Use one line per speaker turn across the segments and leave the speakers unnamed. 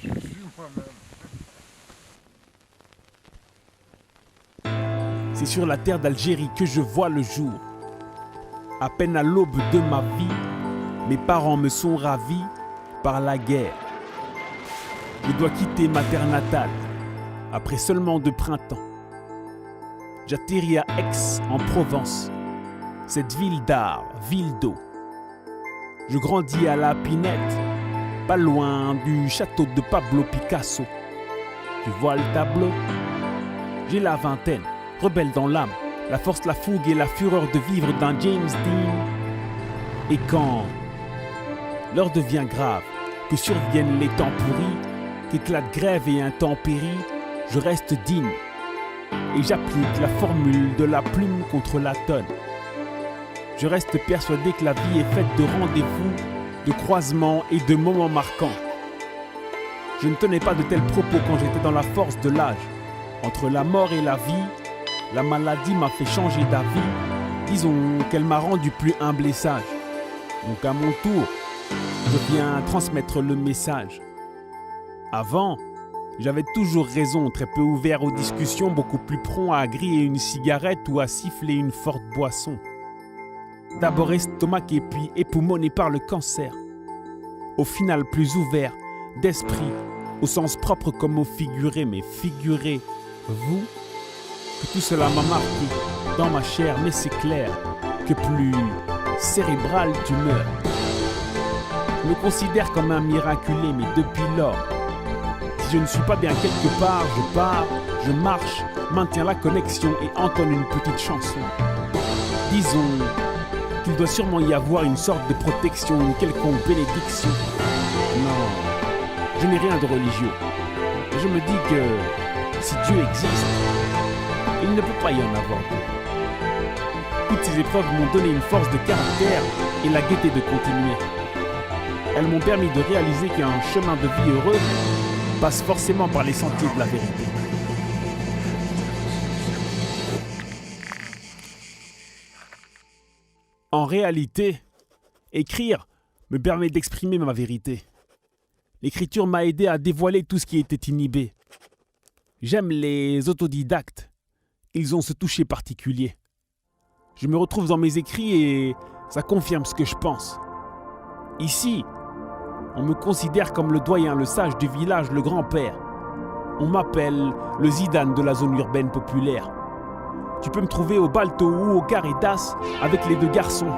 Je suis moi-même.
C'est sur la terre d'Algérie que je vois le jour. À peine à l'aube de ma vie, mes parents me sont ravis par la guerre. Je dois quitter ma terre natale, après seulement 2 printemps. J'atterris à Aix, en Provence, cette ville d'art, ville d'eau. Je grandis à la Pinette, pas loin du château de Pablo Picasso. Tu vois le tableau? J'ai la vingtaine, rebelle dans l'âme, la force, la fougue et la fureur de vivre d'un James Dean. Et quand l'heure devient grave, que surviennent les temps pourris, qu'éclate grève et intempéries, je reste digne. Et j'applique la formule de la plume contre la tonne. Je reste persuadé que la vie est faite de rendez-vous, de croisements et de moments marquants. Je ne tenais pas de tels propos quand j'étais dans la force de l'âge. Entre la mort et la vie, la maladie m'a fait changer d'avis. Disons qu'elle m'a rendu plus humble et sage. Donc à mon tour, je viens transmettre le message. Avant, j'avais toujours raison, très peu ouvert aux discussions, beaucoup plus prompt à griller une cigarette ou à siffler une forte boisson. D'abord estomaqué puis époumoné par le cancer. Au final plus ouvert d'esprit, au sens propre comme au figuré, mais figurez-vous que tout cela m'a marqué dans ma chair, mais c'est clair que plus cérébral tu meurs. Je me considère comme un miraculé, mais depuis lors, si je ne suis pas bien quelque part, je pars, je marche, maintiens la connexion et entonne une petite chanson. Disons qu'il doit sûrement y avoir une sorte de protection, une quelconque bénédiction. Non, je n'ai rien de religieux. Et je me dis que si Dieu existe, il ne peut pas y en avoir deux. Toutes ces épreuves m'ont donné une force de caractère et la gaieté de continuer. Elles m'ont permis de réaliser qu'un chemin de vie heureux passe forcément par les sentiers de la vérité. En réalité, écrire me permet d'exprimer ma vérité. L'écriture m'a aidé à dévoiler tout ce qui était inhibé. J'aime les autodidactes. Ils ont ce toucher particulier. Je me retrouve dans mes écrits et ça confirme ce que je pense. Ici, on me considère comme le doyen, le sage du village, le grand-père. On m'appelle le Zidane de la zone urbaine populaire. Tu peux me trouver au Balto ou au Carré d'As avec les 2 garçons,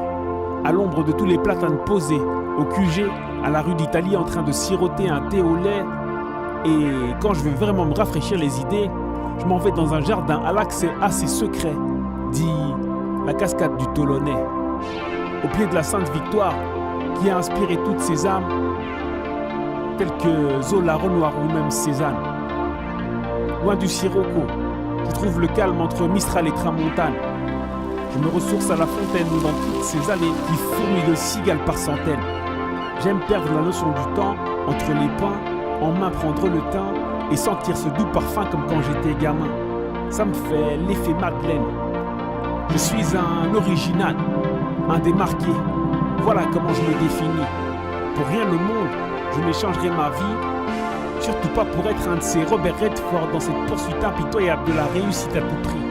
à l'ombre de tous les platanes posés, au QG, à la rue d'Italie en train de siroter un thé au lait. Et quand je veux vraiment me rafraîchir les idées, je m'en vais dans un jardin à l'accès assez secret, dit la cascade du Tolonnais, au pied de la Sainte Victoire, qui a inspiré toutes ces âmes, telles que Zola, Renoir ou même Cézanne. Loin du Sirocco, je trouve le calme entre Mistral et Tramontane. Je me ressource à la fontaine ou dans toutes ces allées qui fourmillent de cigales par centaines. J'aime perdre la notion du temps entre les pins, en main prendre le thym et sentir ce doux parfum comme quand j'étais gamin. Ça me fait l'effet Madeleine. Je suis un original, un démarqué. Voilà comment je me définis. Pour rien au monde, je n'échangerai ma vie, surtout pas pour être un de ces Robert Redford dans cette poursuite impitoyable de la réussite à tout prix.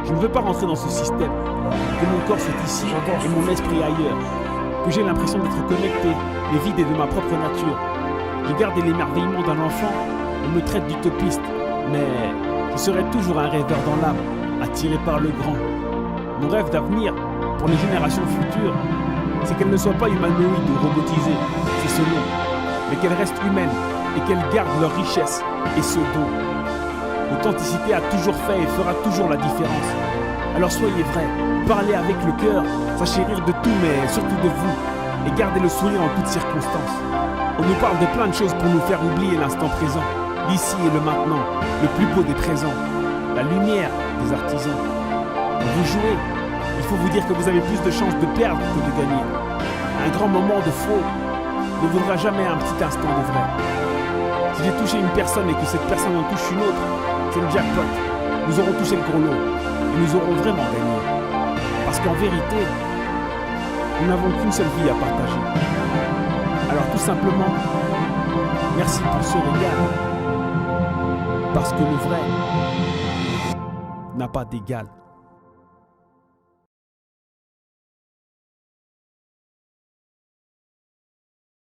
Je ne veux pas rentrer dans ce système, que mon corps soit ici et mon esprit ailleurs, que j'ai l'impression d'être connecté et vidé de ma propre nature. J'ai gardé l'émerveillement d'un enfant, on me traite d'utopiste, mais je serai toujours un rêveur dans l'âme, attiré par le grand. Mon rêve d'avenir, pour les générations futures, c'est qu'elles ne soient pas humanoïdes ou robotisées, c'est ce nom, mais qu'elles restent humaines et qu'elles gardent leur richesse et ce don. L'authenticité a toujours fait et fera toujours la différence. Alors soyez vrais, parlez avec le cœur, sachez rire de tout mais surtout de vous, et gardez le sourire en toutes circonstances. On nous parle de plein de choses pour nous faire oublier l'instant présent, l'ici et le maintenant, le plus beau des présents, la lumière des artisans. Quand vous jouez, il faut vous dire que vous avez plus de chances de perdre que de gagner. Un grand moment de faux ne vaudra jamais un petit instant de vrai. Si j'ai touché une personne et que cette personne en touche une autre, c'est le jackpot. Nous aurons touché le gros lot et nous aurons vraiment gagné. Parce qu'en vérité, nous n'avons qu'une seule vie à partager. Alors tout simplement, Merci pour ce régal. Parce que le vrai n'a pas d'égal.